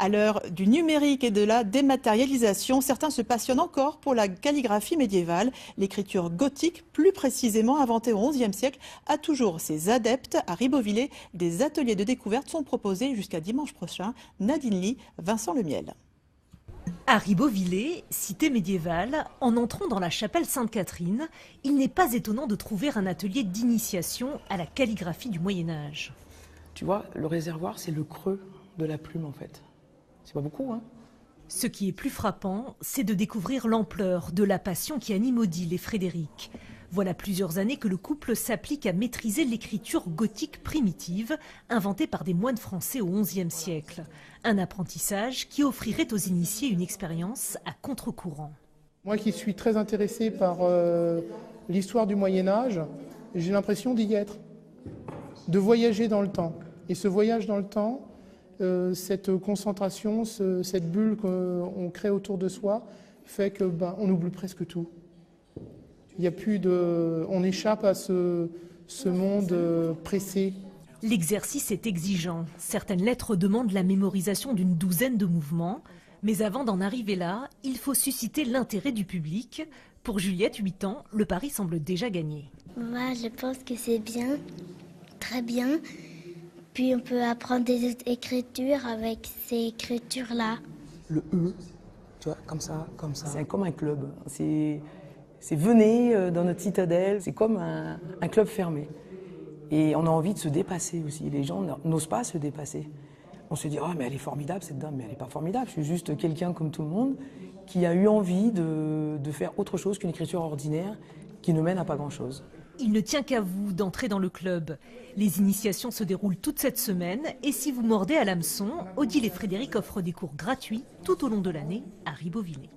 À l'heure du numérique et de la dématérialisation, certains se passionnent encore pour la calligraphie médiévale. L'écriture gothique, plus précisément inventée au XIe siècle, a toujours ses adeptes. À Ribeauvillé, des ateliers de découverte sont proposés jusqu'à dimanche prochain. Nadine Lee, Vincent Lemiel. À Ribeauvillé, cité médiévale, en entrant dans la chapelle Sainte-Catherine, il n'est pas étonnant de trouver un atelier d'initiation à la calligraphie du Moyen-Âge. Tu vois, le réservoir, c'est le creux de la plume en fait. C'est pas beaucoup, hein? Ce qui est plus frappant, c'est de découvrir l'ampleur de la passion qui anime Odile et Frédéric. Voilà plusieurs années que le couple s'applique à maîtriser l'écriture gothique primitive, inventée par des moines français au XIe siècle. Un apprentissage qui offrirait aux initiés une expérience à contre-courant. Moi qui suis très intéressé par l'histoire du Moyen-Âge, j'ai l'impression d'y être, de voyager dans le temps. Et ce voyage dans le temps, cette concentration, cette bulle qu'on crée autour de soi, fait que on oublie presque tout. Il y a plus de, on échappe à ce monde pressé. L'exercice est exigeant. Certaines lettres demandent la mémorisation d'une douzaine de mouvements. Mais avant d'en arriver là, il faut susciter l'intérêt du public. Pour Juliette, 8 ans, le pari semble déjà gagné. Moi, je pense que c'est bien, très bien. Puis on peut apprendre des écritures avec ces écritures-là. Le E, tu vois, comme ça, comme ça. C'est comme un club. C'est venez dans notre citadelle, c'est comme un club fermé. Et on a envie de se dépasser aussi. Les gens n'osent pas se dépasser. On se dit, oh, mais elle est formidable cette dame, mais elle n'est pas formidable. Je suis juste quelqu'un comme tout le monde qui a eu envie de faire autre chose qu'une écriture ordinaire qui ne mène à pas grand-chose. Il ne tient qu'à vous d'entrer dans le club. Les initiations se déroulent toute cette semaine et si vous mordez à l'hameçon, Odile et Frédéric offrent des cours gratuits tout au long de l'année à Ribeauvillé.